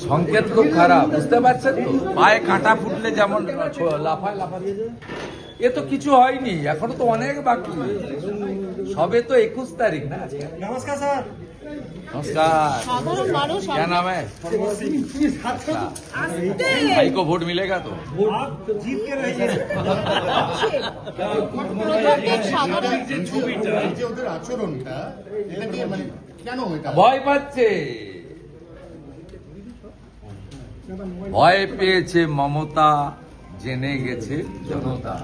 সংকেত খুব খারাপ, বুঝতে পারছেন তো? পায়ে কাঁটা ফুটলে যেমন লাফায় লাফায়, এ তো কিছু হয়নি, এখনো তো অনেক বাকি, সবে তো 21 তারিখ না। नमस्कार सर। नमस्कार। साधारण मानुष क्या नाम है? भाई को वोट मिलेगा तो आप जीत के रहिए। যে ওদের আচরণটা এটা কি মানে কেন এটা ভয় পাচ্ছে, ভয় পেয়েছে মমতা, জেনে গেছে জনতা।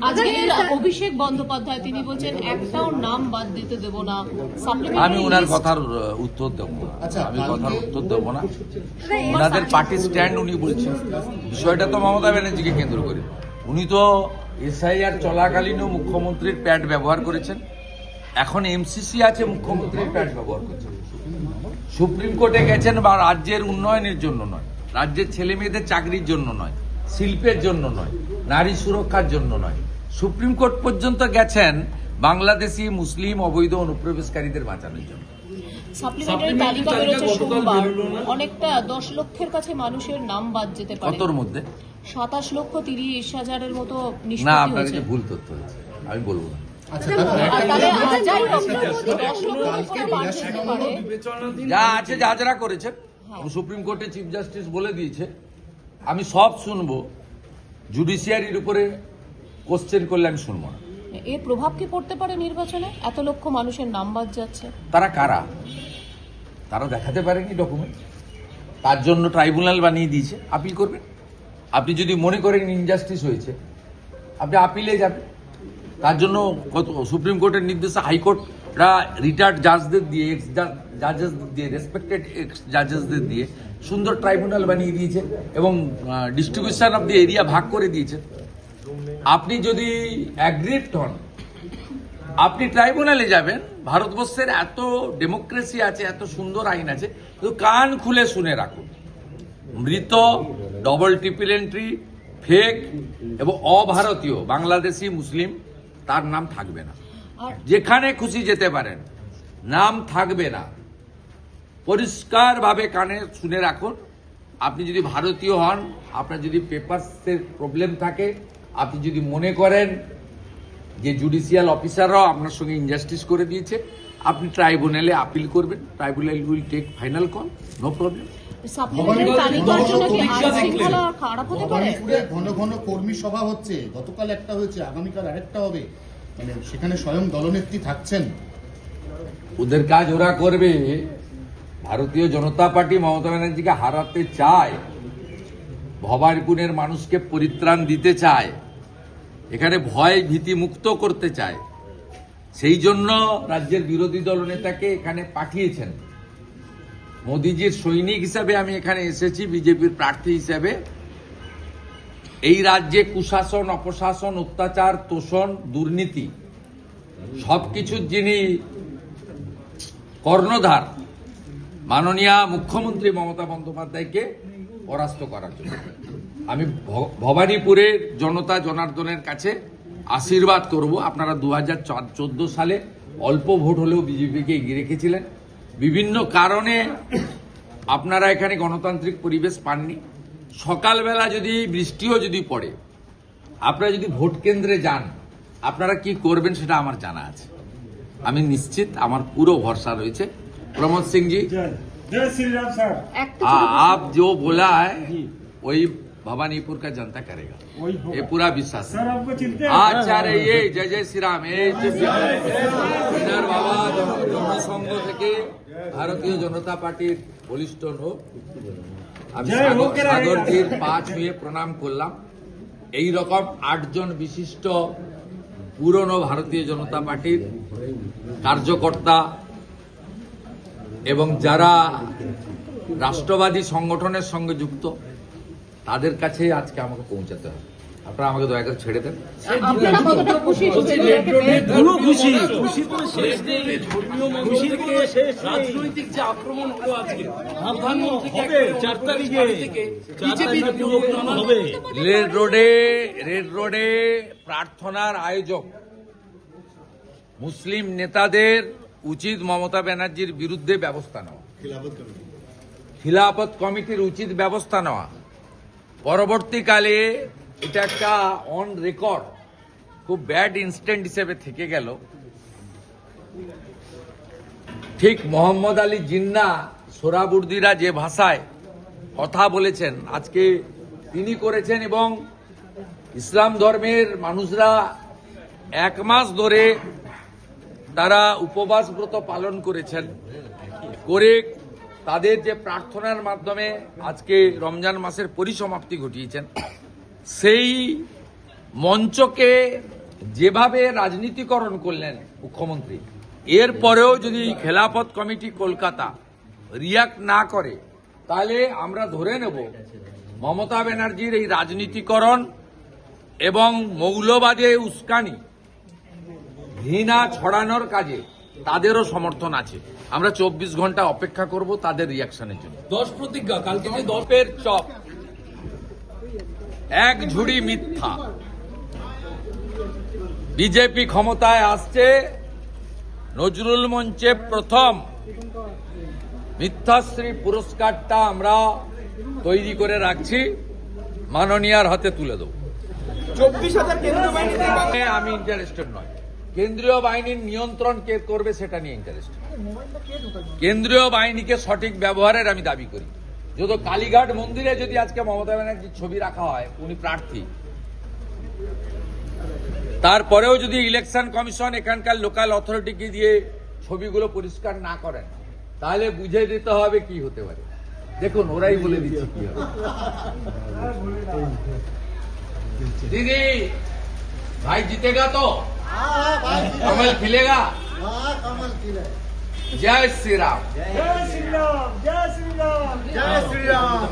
আজকের অভিষেক বন্দ্যোপাধ্যায় তিনি বলছেন একটাও নাম বাদ দিতে দেব না। আমি ওনার কথার উত্তর দেবো না, আমি কথার উত্তর দেবো না। ওনাদের পার্টি স্ট্যান্ড উনি বলছেন, বিষয়টা তো মমতা ব্যানার্জিকে কেন্দ্র করে। উনি তো এসআইআর চলাকালীনও মুখ্যমন্ত্রীর প্যাড ব্যবহার করেছেন, এখন এমসিসি আছে মুখ্যমন্ত্রীর প্যাড ব্যবহার করছেন। সুপ্রিম কোর্টে গেছেন বা রাজ্যের উন্নয়নের জন্য নয়, রাজ্যের ছেলে মেয়েদের চাকরির জন্য নয়, শিল্পের জন্য নয়, নারী সুরক্ষার জন্য নয়, সুপ্রিম কোর্ট পর্যন্ত গেছেন বাংলাদেশি মুসলিম অবৈধ অনুপ্রবেশকারীদের বাঁচানোর জন্য। সাপ্লিমেন্টারি তালিকা বেরোচ্ছে সোমবার, অনেকটা 10 লক্ষের কাছে মানুষের নাম বাদ যেতে পারে। কতর মধ্যে? 27,30,000-এর মতো না, নিষ্পত্তি আপনার হয়েছে। কাছে ভুল তথ্য হয়েছে, আমি বলবো না। আচ্ছা যা আছে যা যারা করেছেন, সুপ্রিম কোর্টে চিফ জাস্টিস বলে দিয়েছে, আমি সব শুনবো, জুডিশিয়ারির উপরে কোশ্চেন করলে আমি শুনবো না। এর প্রভাব কি পড়তে পারে নির্বাচনে? এত লক্ষ মানুষের নাম বাদ যাচ্ছে। তারা কারা? তারা দেখাতে পারেনি ডকুমেন্ট, তার জন্য ট্রাইব্যুনাল বানিয়ে দিয়েছে, আপিল করবেন। আপনি যদি মনে করেন ইনজাস্টিস হয়েছে, আপনি আপিলে যাবেন। তার জন্য সুপ্রিম কোর্টের নির্দেশে হাইকোর্টরা রিটায়ার্ড জাজদের দিয়ে, এক্স জাজেসদের দিয়ে, রেসপেক্টেড এক্স জাজেসদের দিয়ে সুন্দর ট্রাইব্যুনাল বানিয়ে দিয়েছে এবং ডিস্ট্রিবিউশন অফ দি এরিয়া ভাগ করে দিয়েছে। আপনি যদি অ্যাগ্রিভড হন, আপনি ট্রাইব্যুনালে যাবেন। ভারতবর্ষের এত ডেমোক্রেসি আছে, এত সুন্দর আইন আছে, তো কান খুলে শুনে রাখুন। মৃত, ডবল ট্রিপল এন্ট্রি, ফেক এবং অভারতীয় বাংলাদেশি মুসলিম তার নাম থাকবে না। যেখানে খুশি যেতে পারেন, নাম থাকবে না। পরিষ্কারভাবে কানে শুনে রাখুন। আপনি যদি ভারতীয় হন, আপনার যদি পেপারসের প্রবলেম থাকে, আপনি যদি মনে করেন যে জুডিশিয়াল অফিসাররাও আপনার সঙ্গে ইনজাস্টিস করে দিয়েছে, আপনি ট্রাইব্যুনালে আপিল করবেন। Tribunal will take final call, no problem. ঘন ঘন কর্মী সভা হচ্ছে, গতকাল একটা হয়েছে, আগামীকাল আরেকটা হবে, মানে সেখানে স্বয়ং দলনেত্রী থাকছেন। ওদের কাজ ওরা করবে। ভারতীয় জনতা পার্টি মমতা ব্যানার্জিকে হারাতে চায়, ভবানীপুরের মানুষকে পরিত্রাণ দিতে চায়, এখানে ভয় ভীতি মুক্ত করতে চায়। সেই জন্য রাজ্যের বিরোধী দল নেতাকে এখানে পাঠিয়েছেন। মোদিজির সৈনিক হিসাবে আমি এখানে এসেছি, বিজেপির প্রার্থী হিসাবে। এই রাজ্যে কুশাসন, অপশাসন, অত্যাচার, তোষণ, দুর্নীতি সবকিছুর যিনি কর্ণধার, মাননীয় মুখ্যমন্ত্রী মমতা বন্দ্যোপাধ্যায়কে পরাস্ত করার জন্য আমি ভবানীপুরের জনতা জনার্দনের কাছে আশীর্বাদ করব। আপনারা 2014 সালে অল্প ভোট হলেও বিজেপিকে এগিয়ে রেখেছিলেন। বিভিন্ন কারণে আপনারা এখানে গণতান্ত্রিক পরিবেশ পাননি। সকালবেলা যদি বৃষ্টিও যদি পড়ে, আপনারা যদি ভোট কেন্দ্রে যান, আপনারা কি করবেন সেটা আমার জানা আছে। আমি নিশ্চিত, আমার পুরো ভরসা রয়েছে। प्रमोद सिंह जी, जय श्री राम सर। आप जो बोला है वही भवानीपुर का जनता करेगा, ये पूरा विश्वास है। सर आपको चिंता है? अच्छा रहिए, जय जय श्री राम। বাবা জনসংঘ থেকে ভারতীয় জনতা পার্টির বলিষ্ঠ লোক, আমি সাগরজির 5 হয়ে প্রণাম করলাম। এই রকম 8 জন বিশিষ্ট পুরনো ভারতীয় জনতা পার্টির কার্যকর্তা এবং যারা রাষ্ট্রবাদী সংগঠনের সঙ্গে যুক্ত, তাদের কাছে আজকে আমাকে পৌঁছাতে হবে। আপনারা আমাকে দয়া করে ছেড়ে দেন। রাজনৈতিক যে আক্রমণ হলো আজকে, প্রধানমন্ত্রীকে 4 তারিখে রেড রোডে প্রার্থনার আয়োজক মুসলিম নেতাদের উচিত মমতা ব্যানার্জির বিরুদ্ধে ব্যবস্থা নেওয়া। খিলাফত কমিটির উচিত ব্যবস্থা নেওয়া। পরবর্তীকালে এটা একটা অন রেকর্ড খুব ব্যাড ইনস্ট্যান্ট হিসেবে থেকে গেল। ঠিক মোহাম্মদ আলী জিন্নাহ সোহরাবুর্দিরা যে ভাষায় কথা বলেছেন আজকে তিনি করেছেন, এবং ইসলাম ধর্মের মানুষরা 1 মাস ধরে তারা উপবাস ব্রত পালন করেছেন, করে তাদের যে প্রার্থনার মাধ্যমে আজকে রমজান মাসের পরিসমাপ্তি ঘটিয়েছেন, সেই মঞ্চকে যেভাবে রাজনীতিকরণ করলেন মুখ্যমন্ত্রী, এরপরেও যদি খেলাফত কমিটি কলকাতা রিয়াক্ট না করে তাহলে আমরা ধরে নেব মমতা ব্যানার্জির এই রাজনীতিকরণ এবং মৌলবাদে উস্কানি ঘৃণা ছড়ানোর কাজে তাদেরও সমর্থন আছে। আমরা 24 ঘন্টা অপেক্ষা করব তাদের রিয়াকশনের জন্য। 10 প্রতিজ্ঞা কালকে যে 10 দপের চপ, এক ঝুড়ি মিথ্যা। বিজেপি ক্ষমতায় আসছে, নজরুল মঞ্চে প্রথম মিথ্যাশ্রী পুরস্কারটা আমরা তৈরি করে রাখছি, মাননীয়ার হাতে তুলে দেব। 24,000 কেন্দ্রীয় বাহিনী আমি ইন্টারেস্টেড নয়, কেন্দ্রীয় বাহিনীর নিয়ন্ত্রণ কে করবে সেটা নিয়ে ইন্টারেস্টেড। কেন্দ্রীয় বাহিনীকে সঠিক ব্যবহারের আমি দাবি করি। যদি কালীঘাট মন্দিরে যদি আজকে মমতা ব্যানার্জির ছবি রাখা হয়, উনি প্রার্থী, তারপরেও যদি ইলেকশন কমিশন এখানকার লোকাল অথরিটিকে দিয়ে ছবিগুলো পরিষ্কার না করেন, তাহলে বুঝে দিতে হবে কি হতে পারে। দেখুন, ওরাই বলে দিচ্ছে কি হবে। দিদি ভাই জিতেगा तो कमल खिलेगा। जय श्री राम। जय श्री राम, जय श्री राम, जय श्री राम।